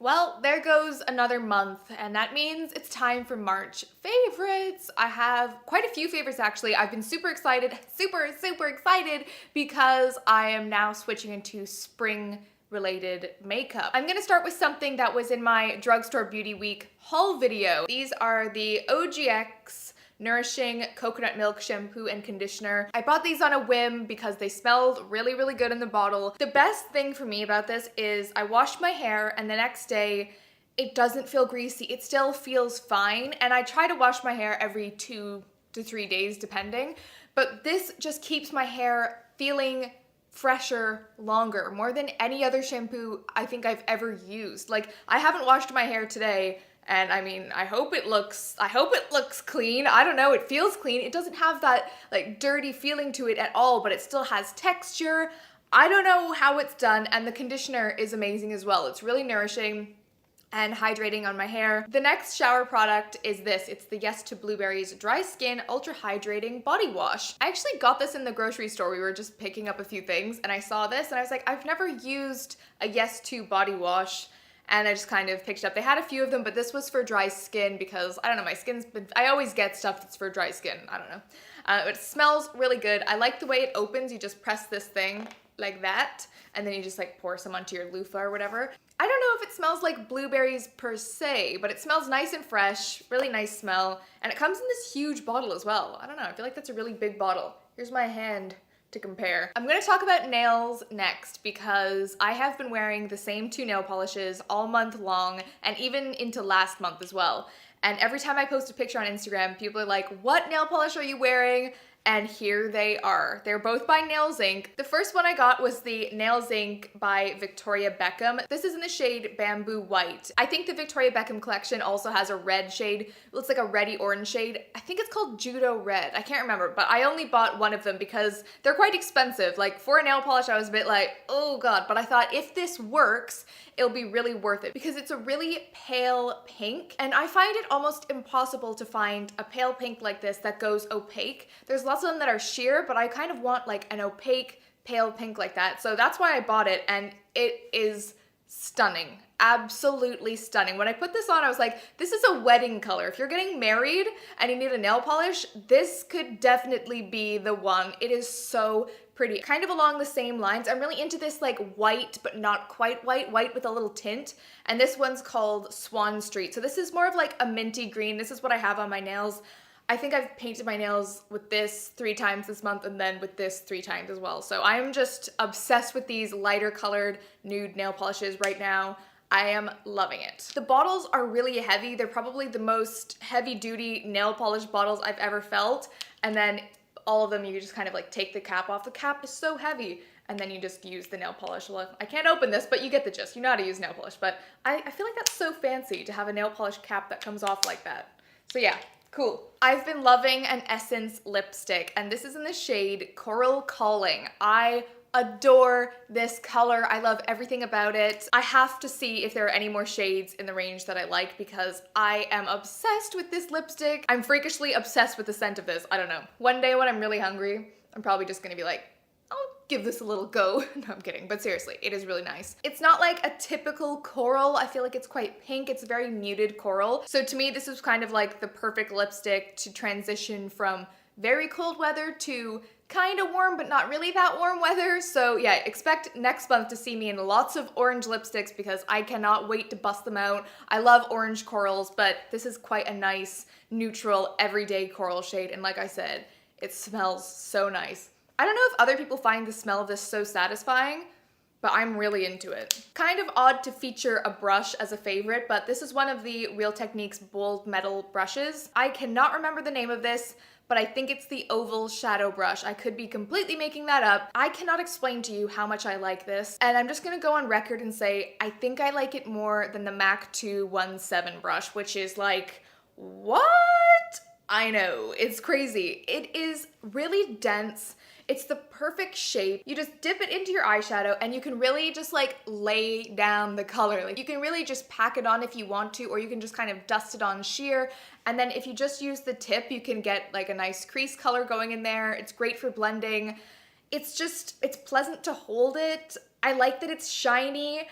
Well, there goes another month, and that means it's time for March favorites. I have quite a few favorites actually. I've been super excited, super excited because I am now switching into spring related makeup. I'm gonna start with something that was in my Drugstore Beauty Week haul video. These are the OGX Nourishing Coconut Milk Shampoo and Conditioner. I bought these on a whim because they smelled really good in the bottle. The best thing for me about this is I washed my hair and the next day it doesn't feel greasy. It still feels fine, and I try to wash my hair every 2 to 3 days depending, but this just keeps my hair feeling fresher longer, more than any other shampoo I think I've ever used. Like, I haven't washed my hair today, and I mean, I hope it looks clean. I don't know, it feels clean. It doesn't have that like dirty feeling to it at all, but it still has texture. I don't know how it's done, and the conditioner is amazing as well. It's really nourishing and hydrating on my hair. The next shower product is this. It's the Yes to Blueberries Dry Skin Ultra Hydrating Body Wash. I actually got this in the grocery store. We were just picking up a few things and I saw this and I was like, I've never used a Yes to body wash, and I just kind of picked it up. They had a few of them, but this was for dry skin because, I don't know, my skin's been, I always get stuff that's for dry skin. I don't know. It smells really good. I like the way it opens. You just press this thing like that, and then you just like pour some onto your loofah or whatever. I don't know if it smells like blueberries per se, but it smells nice and fresh, really nice smell, and it comes in this huge bottle as well. I don't know, I feel like that's a really big bottle. Here's my hand to compare. I'm gonna talk about nails next because I have been wearing the same 2 nail polishes all month long and even into last month as well. And every time I post a picture on Instagram, people are like, what nail polish are you wearing? And here they are. They're both by Nails Inc. The first one I got was the Nails Inc. by Victoria Beckham. This is in the shade Bamboo White. I think the Victoria Beckham collection also has a red shade. It looks like a reddy orange shade. I think it's called Judo Red. I can't remember, but I only bought one of them because they're quite expensive. Like, for a nail polish, I was a bit like, oh God, but I thought if this works, it'll be really worth it because it's a really pale pink, and I find it almost impossible to find a pale pink like this that goes opaque. There's lots of them that are sheer, but I kind of want like an opaque pale pink like that, so that's why I bought it, and it is stunning. Absolutely stunning. When I put this on, I was like, this is a wedding color. If you're getting married and you need a nail polish, this could definitely be the one. It is so pretty. Kind of along the same lines, I'm really into this like white but not quite white with a little tint, and this one's called Swan Street. So this is more of like a minty green. This is what I have on my nails. I think I've painted my nails with this 3 times this month and then with this 3 times as well. So I'm just obsessed with these lighter colored nude nail polishes right now. I am loving it. The bottles are really heavy. They're probably the most heavy duty nail polish bottles I've ever felt. And then all of them, you just kind of like take the cap off. The cap is so heavy. And then you just use the nail polish. Well, I can't open this, but you get the gist. You know how to use nail polish. But I feel like that's so fancy to have a nail polish cap that comes off like that. So yeah. Cool. I've been loving an Essence lipstick, and this is in the shade Coral Calling. I adore this color. I love everything about it. I have to see if there are any more shades in the range that I like because I am obsessed with this lipstick. I'm freakishly obsessed with the scent of this. I don't know. One day when I'm really hungry, I'm probably just gonna be like, I'll give this a little go. No, I'm kidding, but seriously, it is really nice. It's not like a typical coral. I feel like it's quite pink. It's very muted coral. So to me, this is kind of like the perfect lipstick to transition from very cold weather to kind of warm, but not really that warm weather. So yeah, expect next month to see me in lots of orange lipsticks because I cannot wait to bust them out. I love orange corals, but this is quite a nice, neutral, everyday coral shade. And like I said, it smells so nice. I don't know if other people find the smell of this so satisfying, but I'm really into it. Kind of odd to feature a brush as a favorite, but this is one of the Real Techniques bold metal brushes. I cannot remember the name of this, but I think it's the oval shadow brush. I could be completely making that up. I cannot explain to you how much I like this, and I'm just gonna go on record and say I think I like it more than the MAC 217 brush, which is like, what? I know, it's crazy. It is really dense. It's the perfect shape. You just dip it into your eyeshadow and you can really just like lay down the color. Like, you can really just pack it on if you want to, or you can just kind of dust it on sheer. And then if you just use the tip, you can get like a nice crease color going in there. It's great for blending. It's pleasant to hold it. I like that it's shiny.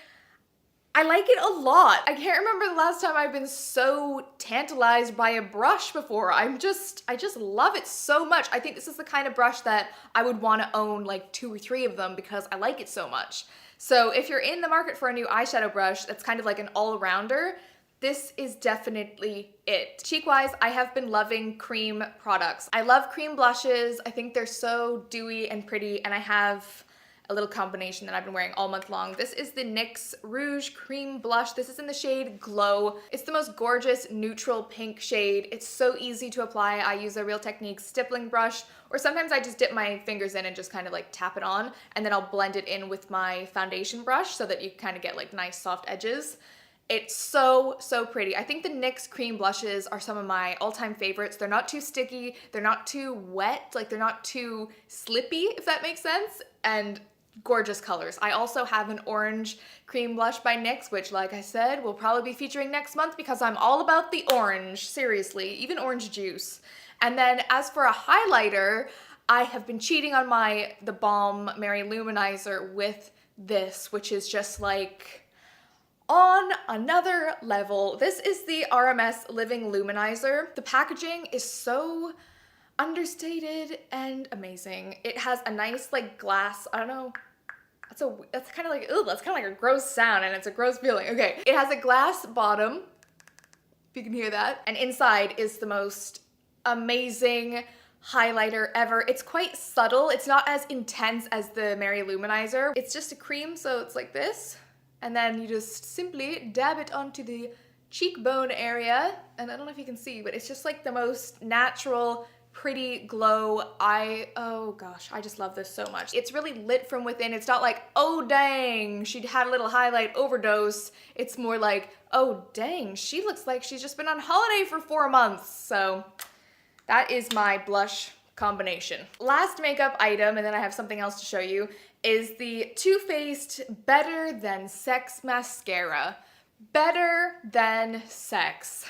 I like it a lot. I can't remember the last time I've been so tantalized by a brush before. I just love it so much. I think this is the kind of brush that I would want to own like 2 or 3 of them because I like it so much. So if you're in the market for a new eyeshadow brush that's kind of like an all-rounder, this is definitely it. Cheek-wise, I have been loving cream products. I love cream blushes. I think they're so dewy and pretty, and I have a little combination that I've been wearing all month long. This is the NYX Rouge Cream Blush. This is in the shade Glow. It's the most gorgeous neutral pink shade. It's so easy to apply. I use a Real Techniques stippling brush, or sometimes I just dip my fingers in and just kind of like tap it on, and then I'll blend it in with my foundation brush so that you kind of get like nice soft edges. It's so, so pretty. I think the NYX cream blushes are some of my all-time favorites. They're not too sticky, they're not too wet, like they're not too slippy, if that makes sense, and gorgeous colors. I also have an orange cream blush by NYX, which, like I said, will probably be featuring next month because I'm all about the orange, seriously, even orange juice. And then as for a highlighter, I have been cheating on the Balm Mary Luminizer with this, which is just like on another level. This is the RMS Living Luminizer. The packaging is so understated and amazing. It has a nice like glass, I don't know, that's kind of like, ooh, that's kind of like a gross sound and it's a gross feeling. Okay, it has a glass bottom, if you can hear that, and inside is the most amazing highlighter ever. It's quite subtle. It's not as intense as the Mary Luminizer. It's just a cream, so it's like this, and then you just simply dab it onto the cheekbone area, and I don't know if you can see, but it's just like the most natural, pretty glow. Oh gosh, I just love this so much. It's really lit from within. It's not like, oh dang, she had a little highlight overdose. It's more like, oh dang, she looks like she's just been on holiday for 4 months. So that is my blush combination. Last makeup item, and then I have something else to show you, is the Too Faced Better Than Sex Mascara. Better Than Sex.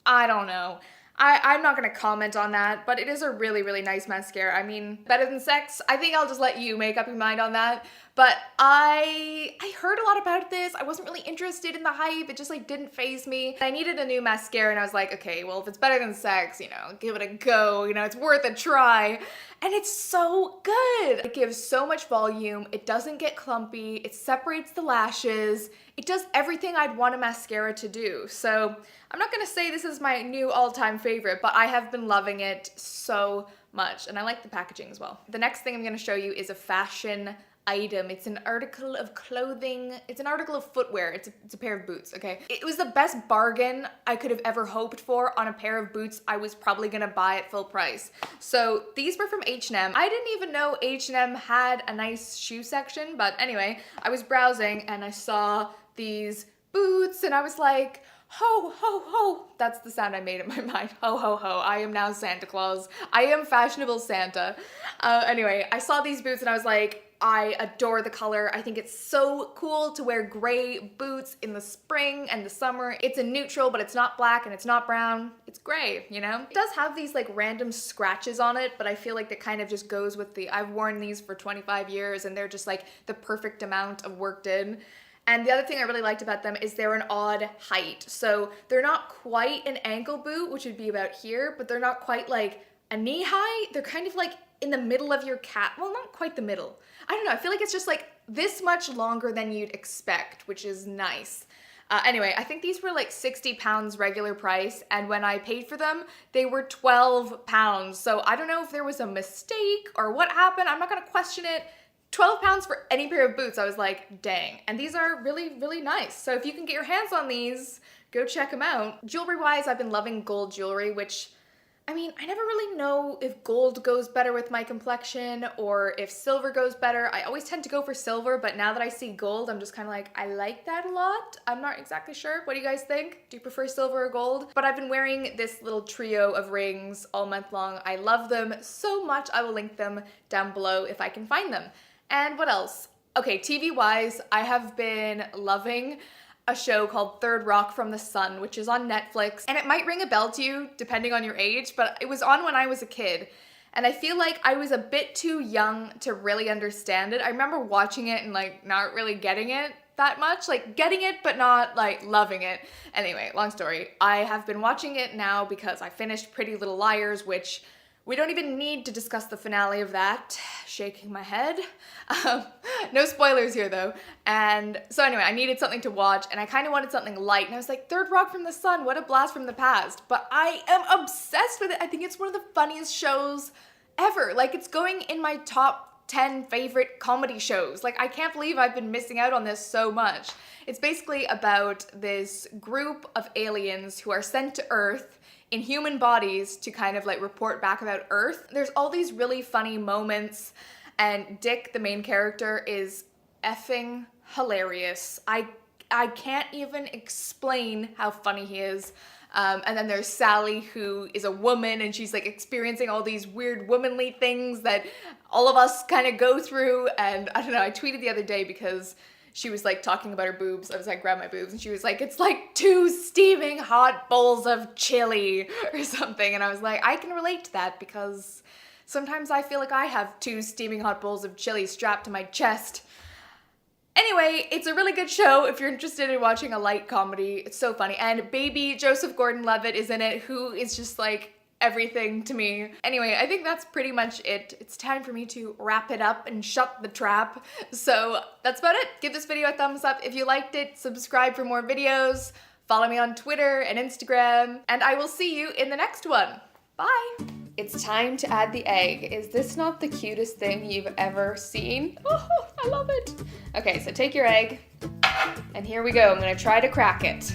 I don't know. I'm not gonna comment on that, but it is a really, really nice mascara. I mean, better than sex? I think I'll just let you make up your mind on that. But I heard a lot about this. I wasn't really interested in the hype. It just like didn't faze me. I needed a new mascara and I was like, okay, well, if it's better than sex, you know, give it a go. You know, it's worth a try. And it's so good. It gives so much volume. It doesn't get clumpy. It separates the lashes. It does everything I'd want a mascara to do. So I'm not gonna say this is my new all-time favorite, but I have been loving it so much, and I like the packaging as well. The next thing I'm gonna show you is a fashion item. It's an article of clothing. It's an article of footwear. It's a pair of boots, okay? It was the best bargain I could have ever hoped for on a pair of boots I was probably gonna buy at full price. So these were from H&M. I didn't even know H&M had a nice shoe section, but anyway, I was browsing and I saw these boots and I was like, ho, ho, ho. That's the sound I made in my mind. Ho, ho, ho. I am now Santa Claus. I am fashionable Santa. Anyway, I saw these boots and I was like, I adore the color. I think it's so cool to wear gray boots in the spring and the summer. It's a neutral, but it's not black and it's not brown. It's gray, you know? It does have these like random scratches on it, but I feel like that kind of just goes with I've worn these for 25 years and they're just like the perfect amount of worked in. And the other thing I really liked about them is they're an odd height. So they're not quite an ankle boot, which would be about here, but they're not quite like a knee high. They're kind of like in the middle of your calf. Well, not quite the middle. I don't know. I feel like it's just like this much longer than you'd expect, which is nice. Anyway, I think these were like 60 pounds regular price, and when I paid for them, they were 12 pounds. So I don't know if there was a mistake or what happened. I'm not gonna question it. 12 pounds for any pair of boots. I was like, dang. And these are really, really nice. So if you can get your hands on these, go check them out. Jewelry-wise, I've been loving gold jewelry, which, I mean, I never really know if gold goes better with my complexion or if silver goes better. I always tend to go for silver, but now that I see gold, I'm just kind of like, I like that a lot. I'm not exactly sure. What do you guys think? Do you prefer silver or gold? But I've been wearing this little trio of rings all month long. I love them so much. I will link them down below if I can find them. And what else? Okay, TV-wise, I have been loving a show called Third Rock from the Sun, which is on Netflix. And it might ring a bell to you, depending on your age, but it was on when I was a kid. And I feel like I was a bit too young to really understand it. I remember watching it and like not really getting it. that much, like getting it but not like loving it. Anyway, long story. I have been watching it now because I finished Pretty Little Liars, which we don't even need to discuss the finale of that. Shaking my head. No spoilers here though. And so anyway, I needed something to watch and I kind of wanted something light, and I was like, Third Rock from the Sun, what a blast from the past. But I am obsessed with it. I think it's one of the funniest shows ever. Like, it's going in my top 10 favorite comedy shows. Like, I can't believe I've been missing out on this so much. It's basically about this group of aliens who are sent to Earth in human bodies to kind of like report back about Earth. There's all these really funny moments, and Dick, the main character, is effing hilarious. I can't even explain how funny he is. And then there's Sally, who is a woman, and she's like experiencing all these weird womanly things that all of us kind of go through. And I don't know, I tweeted the other day because she was like talking about her boobs. I was like, grab my boobs, and she was like, it's like 2 steaming hot bowls of chili or something. And I was like, I can relate to that because sometimes I feel like I have 2 steaming hot bowls of chili strapped to my chest. Anyway, it's a really good show if you're interested in watching a light comedy. It's so funny. And baby Joseph Gordon-Levitt is in it, who is just like everything to me. Anyway, I think that's pretty much it. It's time for me to wrap it up and shut the trap. So that's about it. Give this video a thumbs up if you liked it. Subscribe for more videos. Follow me on Twitter and Instagram. And I will see you in the next one. Bye. It's time to add the egg. Is this not the cutest thing you've ever seen? Oh, I love it. Okay, so take your egg, and here we go. I'm gonna try to crack it.